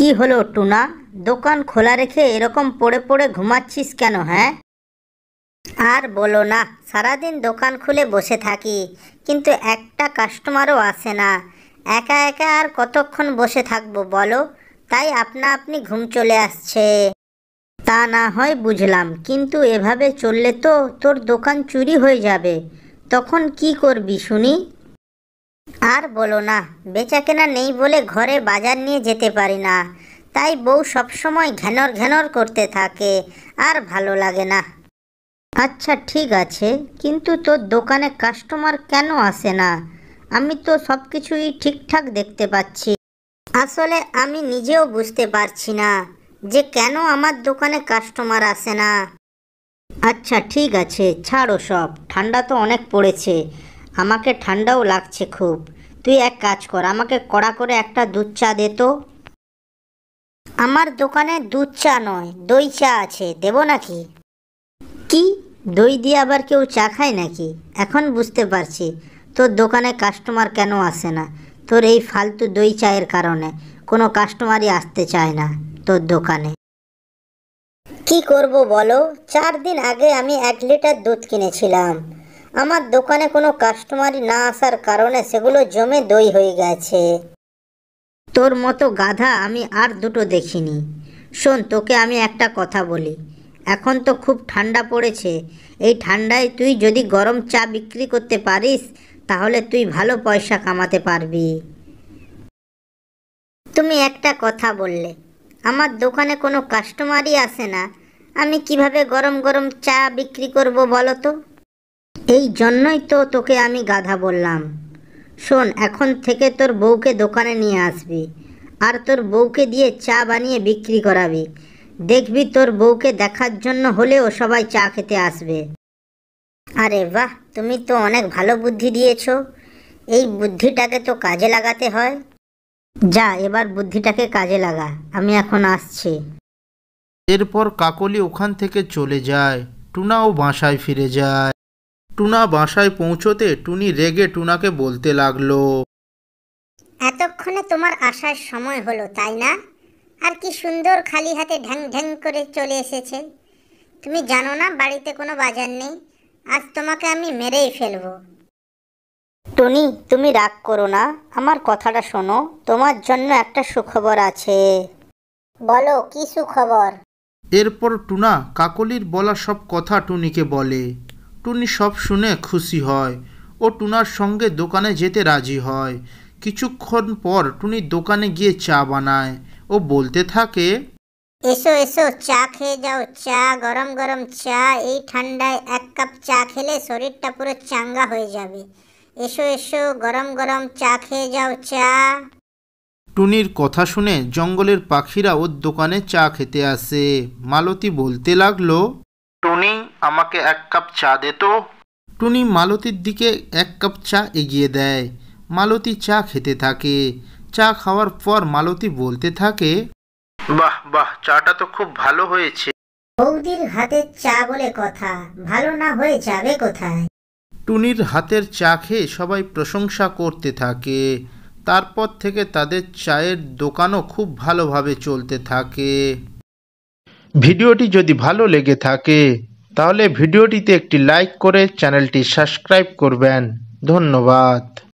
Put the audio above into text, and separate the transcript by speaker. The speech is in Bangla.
Speaker 1: কি হলো টুনা, দোকান খোলা রেখে এরকম পড়ে পড়ে ঘুমাচ্ছিস কেন? হ্যাঁ, আর বলো না, সারাদিন দোকান খুলে বসে থাকি, কিন্তু একটা কাস্টমারও আসে না। একা একা আর কতক্ষণ বসে থাকবো বলো? তাই আপনা আপনি ঘুম চলে আসছে। তা না হয় বুঝলাম, কিন্তু এভাবে চললে তো তোর দোকান চুরি হয়ে যাবে। তখন কি করবি শুনি? আর বলো না, বেচাকেনা নেই বলে ঘরে বাজার নিয়ে যেতে পারি না। তাই বউ সবসময় ঘ্যানর ঘ্যানর করতে থাকে, আর ভালো লাগে না। আচ্ছা ঠিক আছে, কিন্তু তোর দোকানে কাস্টমার কেন আসে না? আমি তো সব কিছুই ঠিকঠাক দেখতে পাচ্ছি। আসলে আমি নিজেও বুঝতে পারছি না যে কেন আমার দোকানে কাস্টমার আসে না। আচ্ছা ঠিক আছে, ছাড়ো সব। ঠান্ডা তো অনেক পড়েছে, আমাকে ঠান্ডাও লাগছে খুব। তুই এক কাজ কর, আমাকে কড়া করে একটা দুধ চা দে তো। আমার দোকানে দুধ চা নয়, দই চা আছে, দেবো নাকি? কি, দই দিয়ে আবার কেউ চা খায় নাকি? এখন বুঝতে পারছি তোর দোকানে কাস্টমার কেন আসে না। তোর এই ফালতু দই চায়ের কারণে কোনো কাস্টমারই আসতে চায় না তোর দোকানে। কি করব বলো, 4 দিন আগে আমি 1 লিটার দুধ কিনেছিলাম। আমার দোকানে কোনো কাস্টমারই না আসার কারণে সেগুলো জমে দই হয়ে গেছে। তোর মতো গাধা আমি আর দুটো দেখিনি। শোন, তোকে আমি একটা কথা বলি। এখন তো খুব ঠান্ডা পড়েছে, এই ঠান্ডায় তুই যদি গরম চা বিক্রি করতে পারিস তাহলে তুই ভালো পয়সা কামাতে পারবি। তুমি একটা কথা বললে, আমার দোকানে কোনো কাস্টমারই আসে না, আমি কিভাবে গরম গরম চা বিক্রি করব বলো তো? এই জন্যই তো তোকে আমি গাধা বললাম। শোন, এখন থেকে তোর বউকে দোকানে নিয়ে আসবি, আর তোর বউকে দিয়ে চা বানিয়ে বিক্রি করাবি। দেখবি তোর বউকে দেখার জন্য হলেও সবাই চা খেতে আসবে। আরে বাহ, তুমি তো অনেক ভালো বুদ্ধি দিয়েছো। এই বুদ্ধিটাকে তো কাজে লাগাতে হয়। যা, এবার বুদ্ধিটাকে কাজে লাগা, আমি এখন আসছি।
Speaker 2: এরপর কাকলি ওখান থেকে চলে যায়। টুনাও বাসায় ফিরে যায়। টুনা বাসায় পৌঁছতে টুনি রেগে টুনাকে বলতে লাগলো,
Speaker 1: এতক্ষণে তোমার আসার সময় হলো তাই না? আর কি সুন্দর খালি হাতে ঢ্যাং ঢ্যাং করে চলে এসেছে। তুমি জানো না বাড়িতে কোনো বাজার নেই? আজ তোমাকে আমি মেরেই ফেলবো। টনি, তুমি রাগ করো না, আমার কথাটা শোনো। তোমার জন্য একটা সুখবর আছে। বলো, কি সুখবর?
Speaker 2: এরপর টুনা কাকলির বলা সব কথা টুনিকে বলে। টুনি সব শুনে খুশি হয় ও টুনার সঙ্গে দোকানে যেতে রাজি হয়। কিছুক্ষণ পর টুনি দোকানে গিয়ে চা বানায় ও বলতে থাকে,
Speaker 1: এসো এসো, চা খেয়ে যাও। চা, গরম গরম চা। এই ঠান্ডায় 1 কাপ চা খেলে শরীরটা পুরো চাঙ্গা হয়ে যাবে। এসো এসো, গরম গরম চা খেয়ে যাও। চা।
Speaker 2: টুনির কথা শুনে জঙ্গলের পাখিরা ওর দোকানে চা খেতে আসে। মালতী বলতে লাগলো, টুনি, আমাকে 1 কাপ চা দে তো। টুনি মালতীর দিকে 1 কাপ চা এগিয়ে দেয়। মালতী চা খেতে থাকে। চা খাওয়ার পর মালতী বলতে থাকে, বাহ বাহ, চাটা তো খুব ভালো হয়েছে।
Speaker 1: বৌদির হাতের চা বলে কথা, ভালো না হয়ে যাবে কোথায়?
Speaker 2: টুনির হাতের চা খেয়ে সবাই প্রশংসা করতে থাকে। তারপর থেকে তাদের চায়ের দোকানও খুব ভালোভাবে চলতে থাকে। ভিডিওটি যদি ভালো লেগে থাকে তাহলে ভিডিওটিতে একটি লাইক করে চ্যানেলটি সাবস্ক্রাইব করবেন। ধন্যবাদ।